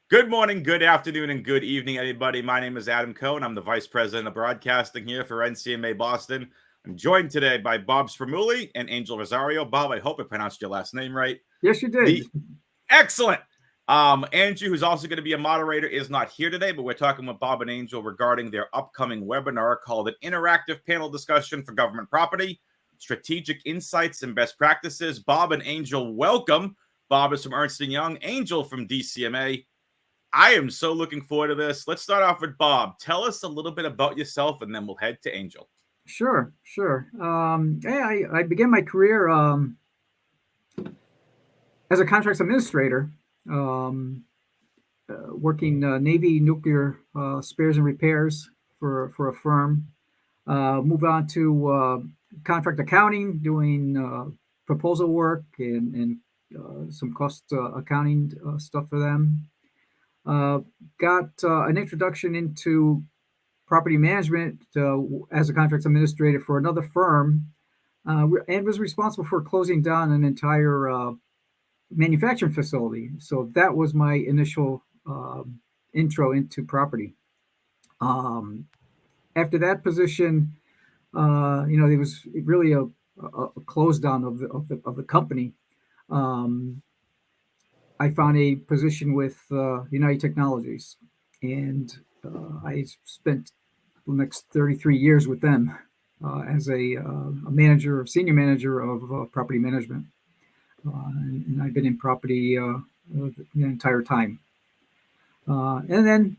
Good morning, good afternoon, and good evening, everybody. My name is Adam Cohen. I'm the Vice President of Broadcasting here for NCMA Boston. I'm joined today by Bob Spremulli and Angel Rosario. Bob, I hope I pronounced your last name right. Yes, you did. Excellent. Andrew, who's also going to be a moderator, is not here today, but we're talking with Bob and Angel regarding their upcoming webinar called an Interactive Panel Discussion for Government Property, Strategic Insights and Best Practices. Bob and Angel, welcome. Bob is from Ernst & Young, Angel from DCMA. I am so looking forward to this. Let's start off with Bob. Tell us a little bit about yourself, and then we'll head to Angel. Sure. I began my career as a contracts administrator, working Navy nuclear spares and repairs for a firm. Moved on to contract accounting, doing proposal work and some cost accounting stuff for them. Got an introduction into property management as a contracts administrator for another firm, and was responsible for closing down an entire manufacturing facility. So that was my initial intro into property. After that position, there was really a close down of the company. I found a position with United Technologies, and I spent the next 33 years with them as a manager, senior manager of property management. And I've been in property the entire time. And then,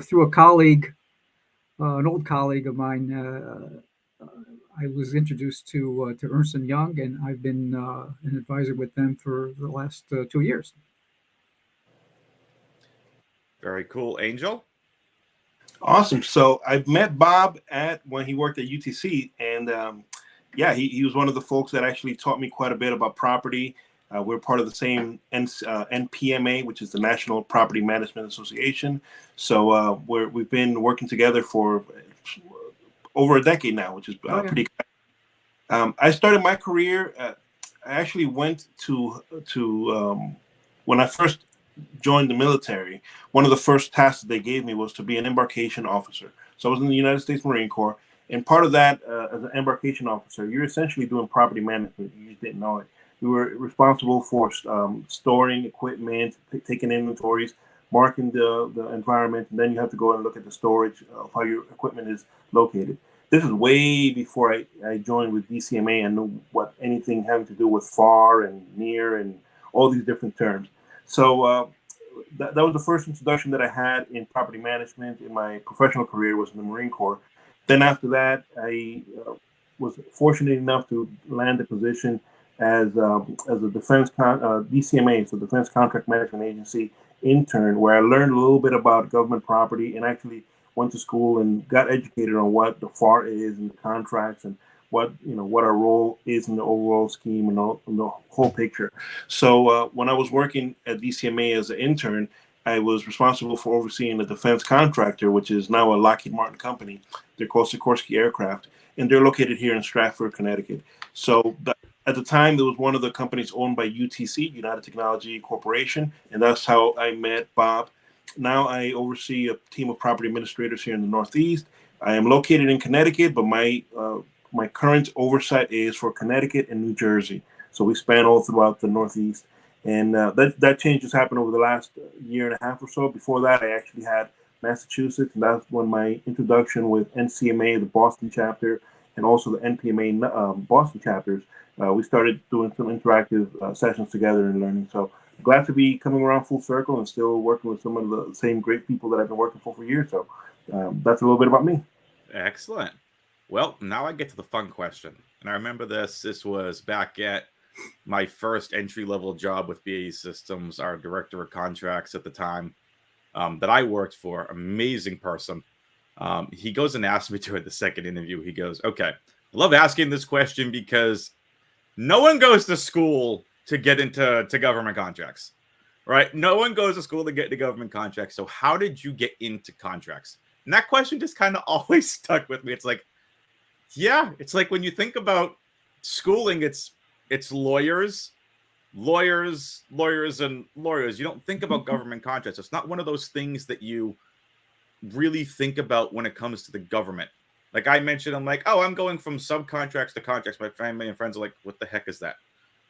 through a colleague, an old colleague of mine, I was introduced to Ernst & Young, and I've been an advisor with them for the last 2 years. Very cool. Angel? Awesome. So I met Bob when he worked at UTC, and he was one of the folks that actually taught me quite a bit about property. We're part of the same NPMA, which is the National Property Management Association. So we've been working together for over a decade now, which is pretty exciting. I started my career. I actually went to when I first joined the military. One of the first tasks that they gave me was to be an embarkation officer. So I was in the United States Marine Corps, and part of that, as an embarkation officer, you're essentially doing property management. You just didn't know it. We were responsible for storing equipment, taking inventories, marking the environment, and then you have to go and look at the storage of how your equipment is located. This is way before I joined with DCMA and knew what anything having to do with far and near and all these different terms. So that was the first introduction that I had in property management in my professional career, was in the Marine Corps. Then after that, I was fortunate enough to land a position as a defense DCMA, so Defense Contract Management Agency intern, where I learned a little bit about government property and actually went to school and got educated on what the FAR is and the contracts and what our role is in the overall scheme and the whole picture. So when I was working at DCMA as an intern, I was responsible for overseeing a defense contractor, which is now a Lockheed Martin company. They're called Sikorsky Aircraft, and they're located here in Stratford, Connecticut. So at the time, it was one of the companies owned by UTC, United Technology Corporation, and that's how I met Bob. Now I oversee a team of property administrators here in the Northeast. I am located in Connecticut, but my current oversight is for Connecticut and New Jersey. So we span all throughout the Northeast. And that change has happened over the last year and a half or so. Before that, I actually had Massachusetts, and that's when my introduction with NCMA, the Boston chapter, and also the NPMA Boston chapters, we started doing some interactive sessions together and learning. So glad to be coming around full circle and still working with some of the same great people that I've been working for years. So that's a little bit about me. Excellent. Well, now I get to the fun question. And I remember this was back at my first entry-level job with BAE Systems, our director of contracts at the time that I worked for, amazing person. He goes and asks me during the second interview, he goes, okay, I love asking this question because no one goes to school to get into government contracts, right? No one goes to school to get into government contracts. So how did you get into contracts? And that question just kind of always stuck with me. It's like, yeah, it's like when you think about schooling, it's lawyers, lawyers, and lawyers. You don't think about government contracts. It's not one of those things that you really think about when it comes to the government. Like I mentioned, I'm like, oh, I'm going from subcontracts to contracts. My family and friends are like, what the heck is that?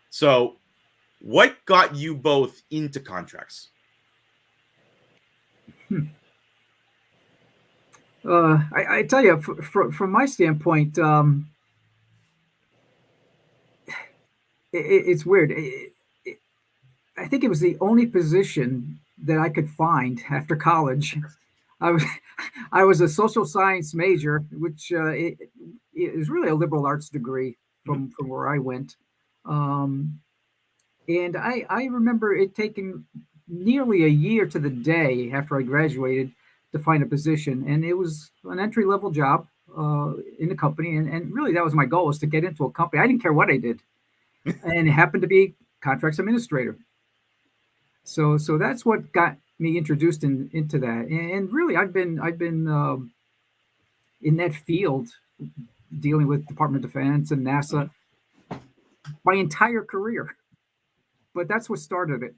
So what got you both into contracts? I tell you, from my standpoint, it's weird. I think it was the only position that I could find after college. I was I was a social science major, which it is really a liberal arts degree from where I went. Um, and I remember it taking nearly a year to the day after I graduated to find a position, and it was an entry level job in the company, and really that was my goal, was to get into a company. I didn't care what I did, and it happened to be contracts administrator. So that's what got me introduced into that, and really I've been in that field dealing with Department of Defense and NASA my entire career. But that's what started it.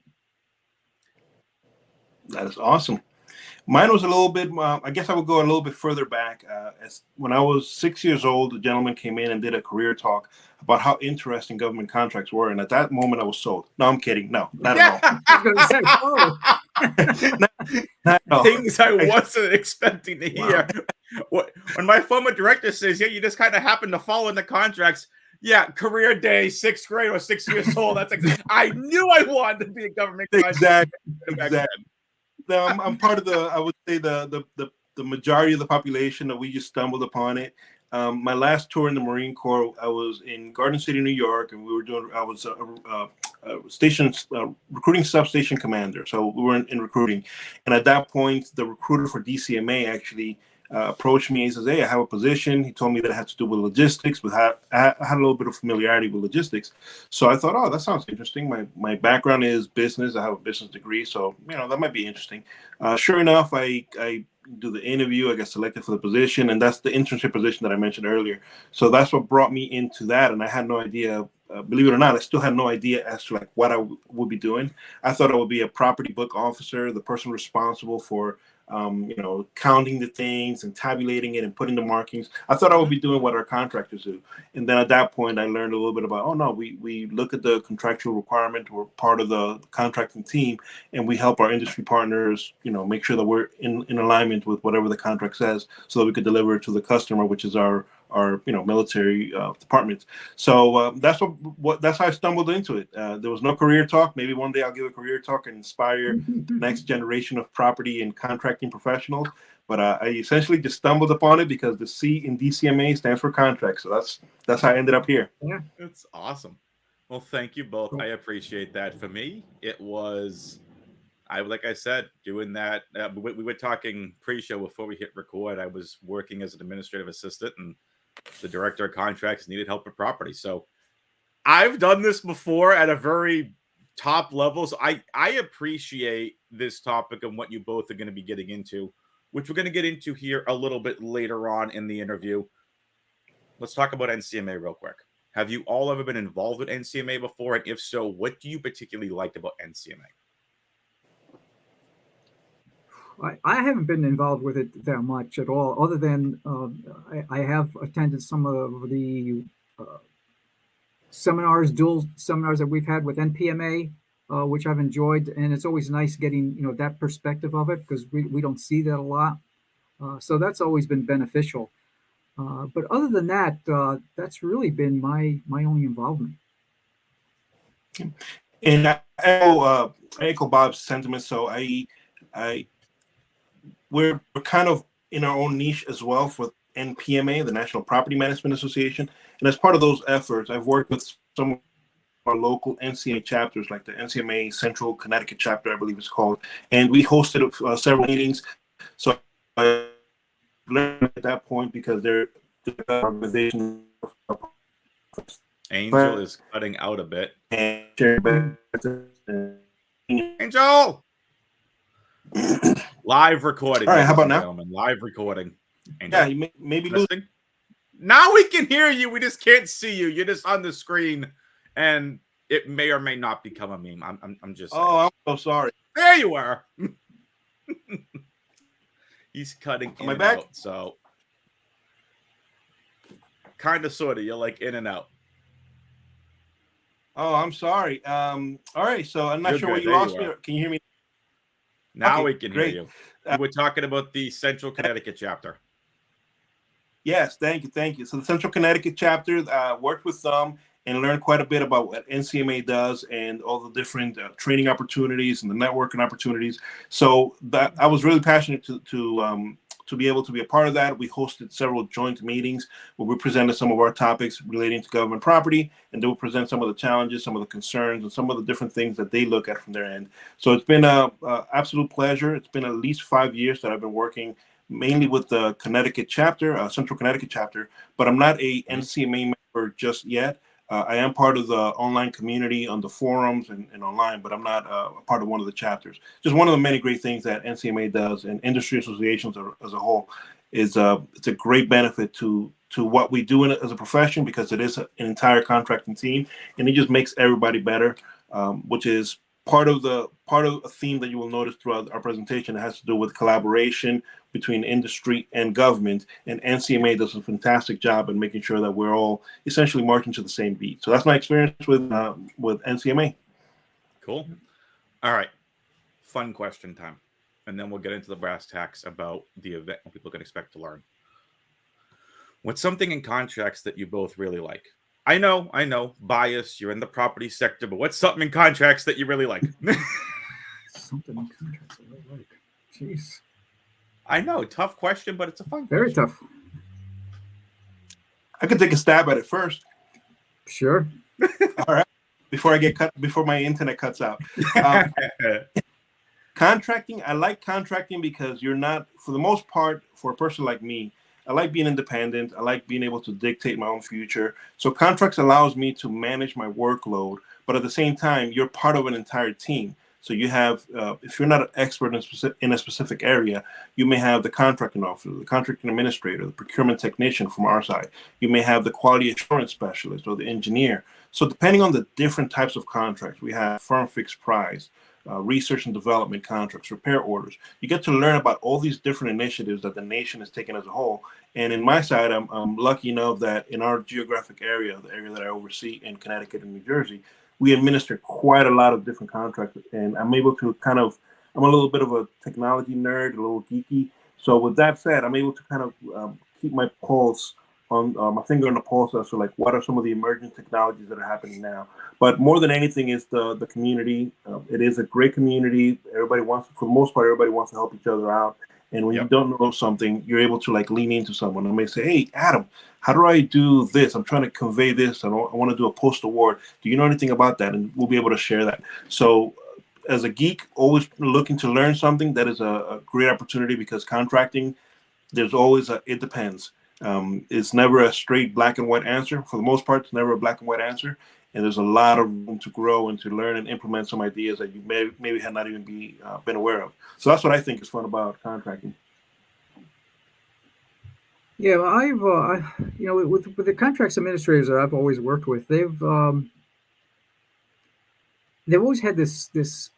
That is awesome. Mine was a little bit, I guess I would go a little bit further back. As when I was 6 years old, a gentleman came in and did a career talk about how interesting government contracts were. And at that moment, I was sold. No, I'm kidding. No, not at all. I was going to say, oh. Not at all. Things I wasn't expecting to hear. Wow. When my former director says, yeah, you just kind of happen to fall into contracts. Yeah, career day, 6th grade or 6 years old. That's exactly. I knew I wanted to be a government contractor. Exactly. No, I'm part of the. I would say the majority of the population that we just stumbled upon it. My last tour in the Marine Corps, I was in Garden City, New York, and we were doing. I was station recruiting substation commander, so we were in recruiting. And at that point, the recruiter for DCMA actually approached me. He says, "Hey, I have a position." He told me that it had to do with logistics, but I had a little bit of familiarity with logistics. So I thought, oh, that sounds interesting. My background is business. I have a business degree, so that might be interesting. Sure enough, I do the interview. I get selected for the position, and that's the internship position that I mentioned earlier. So that's what brought me into that, and I had no idea. Believe it or not, I still had no idea as to what I would be doing. I thought I would be a property book officer, the person responsible for counting the things and tabulating it and putting the markings. I thought I would be doing what our contractors do. And then at that point, I learned a little bit about, oh no, we look at the contractual requirement. We're part of the contracting team, and we help our industry partners, make sure that we're in alignment with whatever the contract says, so that we could deliver it to the customer, which is our military departments. So that's how I stumbled into it. There was no career talk. Maybe one day I'll give a career talk and inspire the next generation of property and contracting professionals. But I essentially just stumbled upon it because the C in DCMA stands for contract. So that's how I ended up here. Yeah, it's awesome. Well, thank you both. Cool. I appreciate that. For me, it was, like I said, doing that. We were talking pre-show before we hit record. I was working as an administrative assistant, and the director of contracts needed help with property. So I've done this before at a very top level. So I appreciate this topic and what you both are going to be getting into, which we're going to get into here a little bit later on in the interview. Let's talk about NCMA real quick. Have you all ever been involved with NCMA before? And if so, what do you particularly like about NCMA? I haven't been involved with it that much at all, other than I have attended some of the dual seminars that we've had with NPMA, which I've enjoyed, and it's always nice getting that perspective of it, because we don't see that a lot. So that's always been beneficial. But other than that, that's really been my only involvement. And I echo Bob's sentiment. So we're kind of in our own niche as well for NPMA, the National Property Management Association. And as part of those efforts, I've worked with some of our local NCMA chapters, like the NCMA Central Connecticut chapter, I believe it's called. And we hosted several meetings. So I learned at that point, because they're the organization. Angel is cutting out a bit. Angel! Live recording. All right, how about now? Live recording. Angel, yeah, you maybe listening. Now we can hear you. We just can't see you. You're just on the screen. And It may or may not become a meme. I'm just saying. Oh, I'm so sorry. There you are. He's cutting Am in I and back? out, so kind of, sort of. You're like in and out. Oh, I'm sorry. All right. So I'm not You're sure where good. you There lost you me. are. Can you hear me? Now Okay, we can hear great. you. You were talking about the Central Connecticut chapter. Yes, thank you, thank you. So the Central Connecticut chapter worked with them and learned quite a bit about what NCMA does and all the different training opportunities and the networking opportunities. So that I was really passionate to be able to be a part of that. We hosted several joint meetings where we presented some of our topics relating to government property, and they will present some of the challenges, some of the concerns, and some of the different things that they look at from their end. So it's been a absolute pleasure. It's been at least 5 years that I've been working mainly with the Connecticut chapter, Central Connecticut chapter, but I'm not a NCMA member just yet. I am part of the online community on the forums and online, but I'm not a part of one of the chapters. Just one of the many great things that NCMA does and industry associations as a whole is it's a great benefit to what we do as a profession, because it is an entire contracting team, and it just makes everybody better, which is part of a theme that you will notice throughout our presentation. It has to do with collaboration between industry and government, and NCMA does a fantastic job in making sure that we're all essentially marching to the same beat. So that's my experience with NCMA. Cool. All right. Fun question time. And then we'll get into the brass tacks about the event, what people can expect to learn. What's something in contracts that you both really like? I know, bias, you're in the property sector, but what's something in contracts that you really like? Something in contracts I really like. Jeez. I know, tough question, but it's a fun Very question. tough. I could take a stab at it first. Sure. All right. Before my internet cuts out. Contracting, I like contracting because you're not, for the most part, for a person like me, I like being independent. I like being able to dictate my own future. So contracts allows me to manage my workload, but at the same time, you're part of an entire team. So you have, if you're not an expert in a specific area, you may have the contracting officer, the contracting administrator, the procurement technician from our side. You may have the quality assurance specialist or the engineer. So depending on the different types of contracts, we have firm fixed price, research and development contracts, repair orders. You get to learn about all these different initiatives that the nation has taken as a whole. And in my side, I'm lucky enough that in our geographic area, the area that I oversee in Connecticut and New Jersey, we administer quite a lot of different contracts. And I'm able to I'm a little bit of a technology nerd, a little geeky. So with that said, I'm able to kind of keep my pulse on my finger on the pulse as to like what are some of the emerging technologies that are happening now. But more than anything is the community. It is a great community. Everybody wants, for the most part, everybody wants to help each other out. And when you don't know something, you're able to like lean into someone and may say, "Hey, Adam, how do I do this? I'm trying to convey this. I want to do a post award. Do you know anything about that?" And we'll be able to share that. So, as a geek, always looking to learn something, that is a great opportunity, because contracting, there's always it depends. It's never a straight black and white answer. For the most part, it's never a black and white answer. And there's a lot of room to grow and to learn and implement some ideas that you maybe had not even been aware of. So that's what I think is fun about contracting. Yeah, well, with the contracts administrators that I've always worked with, they've always had this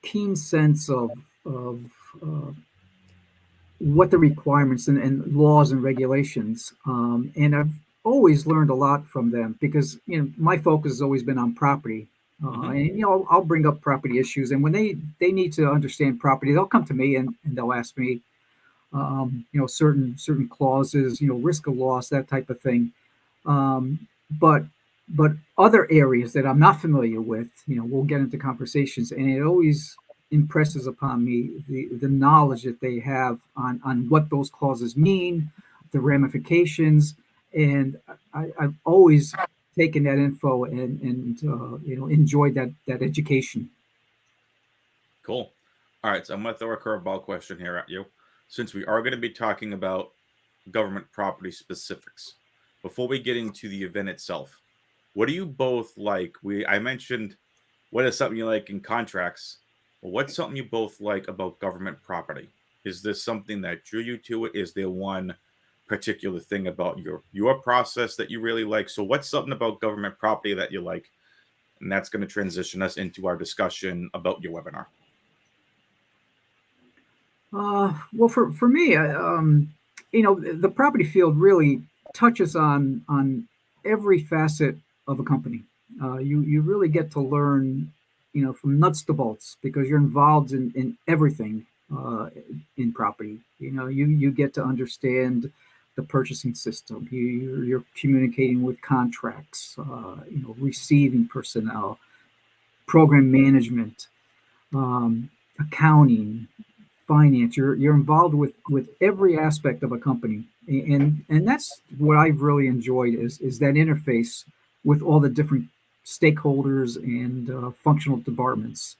keen sense of uh, what the requirements and laws and regulations, and I've always learned a lot from them, because my focus has always been on property, and I'll bring up property issues, and when they need to understand property, they'll come to me and they'll ask me, certain clauses, risk of loss, that type of thing. But other areas that I'm not familiar with, we'll get into conversations, and it always impresses upon me the knowledge that they have on what those clauses mean, the ramifications, and I've always taken that info and enjoyed that education. Cool. All right, so I'm going to throw a curveball question here at you, since we are going to be talking about government property specifics. Before we get into the event itself, what do you both like? I mentioned what is something you like in contracts. Well, what's something you both like about government property? Is this something that drew you to it? Is there one particular thing about your process that you really like. So what's something about government property that you like? And that's going to transition us into our discussion about your webinar. Well, for me, the property field really touches on every facet of a company. You really get to learn, from nuts to bolts because you're involved in everything in property. You get to understand the purchasing system. You're communicating with contracts, receiving personnel, program management, accounting, finance. You're involved with every aspect of a company, and that's what I've really enjoyed is that interface with all the different stakeholders and functional departments.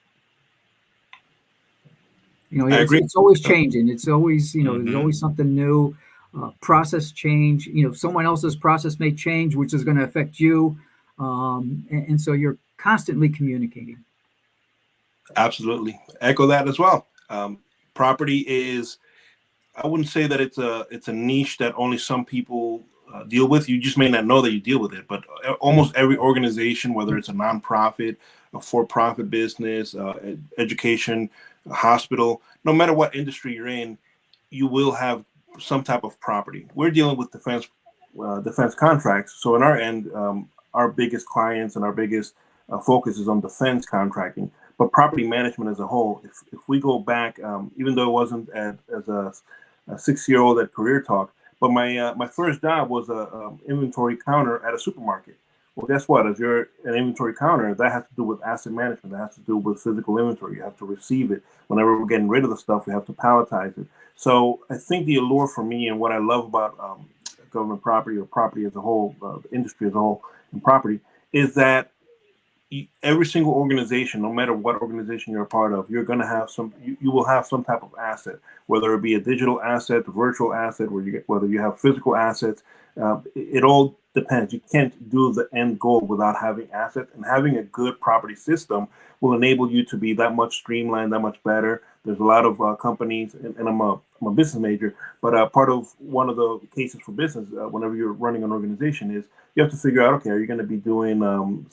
I agree. It's always changing. It's always Mm-hmm. there's always something new. Process change. Someone else's process may change, which is going to affect you, and so you're constantly communicating. Absolutely, echo that as well. Property is, I wouldn't say that it's a niche that only some people deal with. You just may not know that you deal with it, but almost every organization, whether it's a nonprofit, a for-profit business, education, a hospital, no matter what industry you're in, you will have some type of property. We're dealing with defense contracts. So on our end, our biggest clients and our biggest focus is on defense contracting. But property management as a whole, if we go back, even though it wasn't as a 6-year-old at Career Talk, but my first job was a inventory counter at a supermarket. Well, guess what? As you're an inventory counter, that has to do with asset management. That has to do with physical inventory. You have to receive it. Whenever we're getting rid of the stuff, we have to palletize it. So I think the allure for me and what I love about government property or property as a whole, the industry as a whole, and property, is that every single organization, no matter what organization you're a part of, you're going to have you will have some type of asset, whether it be a digital asset, a virtual asset, whether you have physical assets. It all depends. You can't do the end goal without having assets, and having a good property system will enable you to be that much streamlined, that much better. There's a lot of companies, and I'm a business major, but part of one of the cases for business, whenever you're running an organization, is you have to figure out, okay, are you going to be doing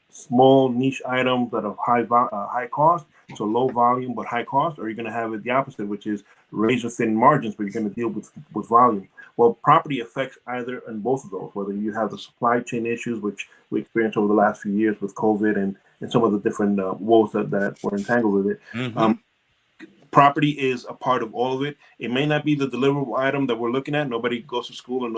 small niche items that are high cost, so low volume but high cost, or are you going to have it the opposite, which is razor thin margins, but you're going to deal with volume? Well, property affects either and both of those, whether you have the supply chain issues, which we experienced over the last few years with COVID and some of the different woes that were entangled with it. Mm-hmm. Property is a part of all of it. It may not be the deliverable item that we're looking at. Nobody goes to school, and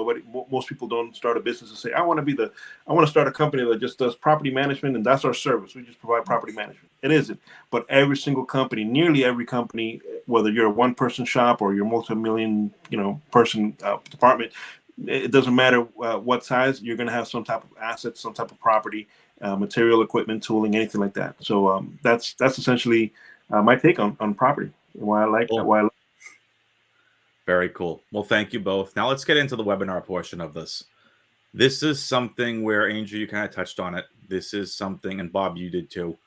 most people don't start a business and say, I want to start a company that just does property management, and that's our service. We just provide property management. It isn't. But every single company, nearly every company, whether you're a one-person shop or you're a multi-million, person department, it doesn't matter what size. You're going to have some type of assets, some type of property, material, equipment, tooling, anything like that. So that's essentially my take on property. Why I like Cool. why I like. Very cool. Well, thank you both. Now let's get into the webinar portion of this. This is something where, Angel, you kind of touched on it. This is something, and Bob, you did too.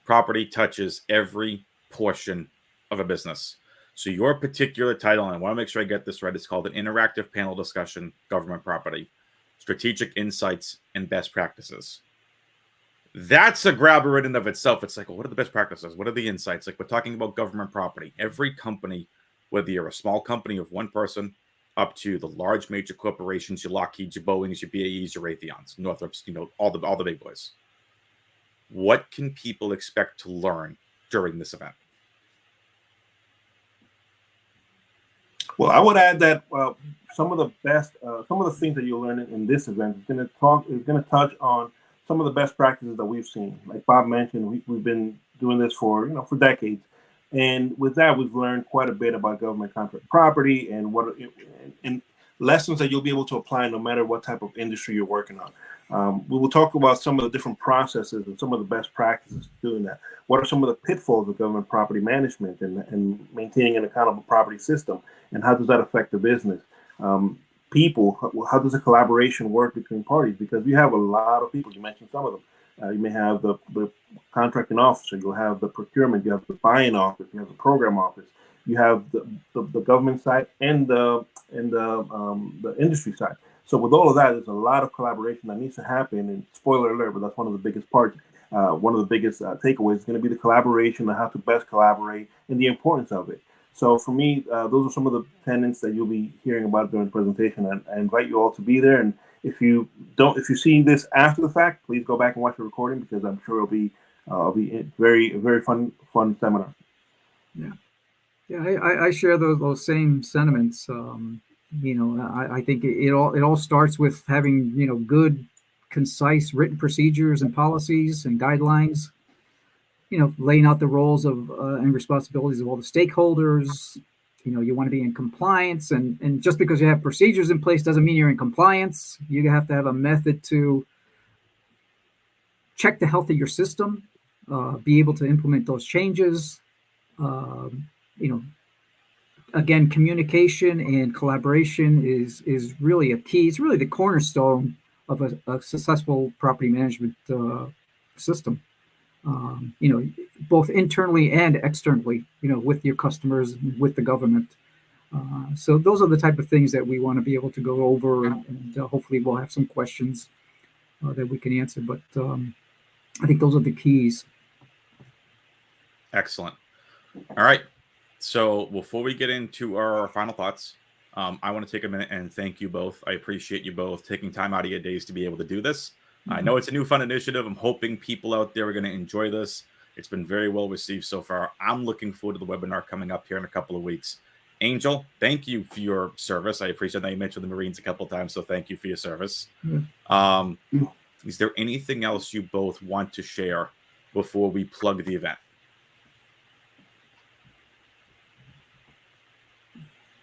Property touches every portion of a business. So your particular title, and I want to make sure I get this right, it's called an interactive panel discussion, government property, strategic insights and best practices. That's a grabber in and of itself. It's like, well, what are the best practices? What are the insights? Like, we're talking about government property. Every company, whether you're a small company of one person up to the large major corporations, your Lockheeds, your Boeings, your BAEs, your Raytheons, Northrops, all the big boys. What can people expect to learn during this event? Well, I would add that some of the things that you'll learn in this event is going to touch on some of the best practices that we've seen. Like Bob mentioned, we've been doing this for decades, and with that, we've learned quite a bit about government contract property and lessons that you'll be able to apply no matter what type of industry you're working on. We will talk about some of the different processes and some of the best practices doing that. What are some of the pitfalls of government property management and maintaining an accountable property system, and how does that affect the business? People, how does a collaboration work between parties? Because we have a lot of people. You mentioned some of them. You may have the contracting officer, you'll have the procurement, you have the buying office, you have the program office. you have the government side and the industry side. So with all of that, there's a lot of collaboration that needs to happen. And spoiler alert, but that's one of the biggest parts. One of the biggest takeaways is going to be the collaboration and how to best collaborate and the importance of it. So for me, those are some of the tenets that you'll be hearing about during the presentation. And I invite you all to be there. And if you're seeing this after the fact, please go back and watch the recording, because I'm sure it'll be very fun seminar. Yeah, I share those same sentiments. I think it all starts with having good, concise written procedures and policies and guidelines. Laying out the roles of and responsibilities of all the stakeholders. You want to be in compliance, and just because you have procedures in place doesn't mean you're in compliance. You have to have a method to check the health of your system, be able to implement those changes. Again, communication and collaboration is really a key. It's really the cornerstone of a successful property management system. Both internally and externally, with your customers, with the government. So those are the type of things that we want to be able to go over, and hopefully we'll have some questions that we can answer. But I think those are the keys. Excellent. All right. So before we get into our final thoughts, I want to take a minute and thank you both. I appreciate you both taking time out of your days to be able to do this. I know it's a new fun initiative. I'm hoping people out there are going to enjoy this. It's been very well received so far. I'm looking forward to the webinar coming up here in a couple of weeks. Angel, thank you for your service. I appreciate that you mentioned the Marines a couple of times, so thank you for your service. Is there anything else you both want to share before we plug the event?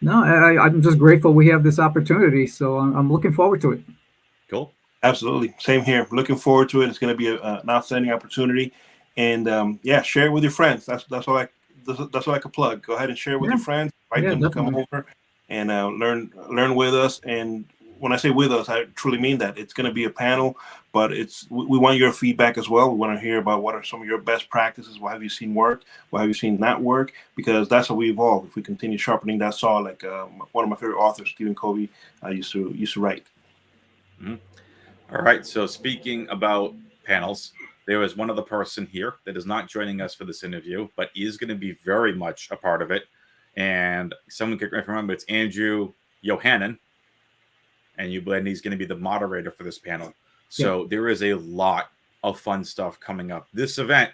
No, I'm just grateful we have this opportunity, so I'm looking forward to it. Cool. Absolutely. Same here. Looking forward to it. It's going to be an outstanding opportunity. And share it with your friends. That's all I can plug. Go ahead and share it with your friends. Invite them definitely to come over and learn with us. And when I say with us, I truly mean that. It's going to be a panel, but we want your feedback as well. We want to hear about what are some of your best practices. What have you seen work? What have you seen not work? Because that's how we evolve. If we continue sharpening that saw, like one of my favorite authors, Stephen Covey, used to write. Mm-hmm. All right. So speaking about panels, there is one other person here that is not joining us for this interview, but is going to be very much a part of it. And someone can remember, it's Andrew Yohannan, and he's going to be the moderator for this panel. So there is a lot of fun stuff coming up. This event,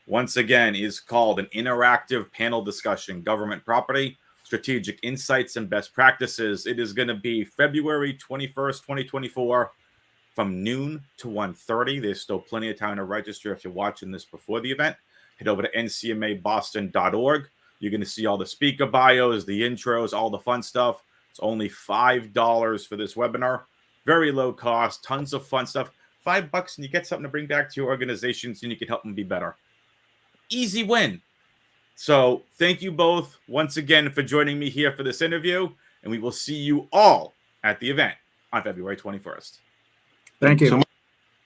once again, is called an interactive panel discussion, government property, strategic insights and best practices. It is going to be February 21st, 2024. From noon to 1:30. There's still plenty of time to register if you're watching this before the event. Head over to ncmaboston.org. You're going to see all the speaker bios, the intros, all the fun stuff. It's only $5 for this webinar. Very low cost, tons of fun stuff. $5 and you get something to bring back to your organizations, and you can help them be better. Easy win. So thank you both once again for joining me here for this interview, and we will see you all at the event on February 21st. Thank you.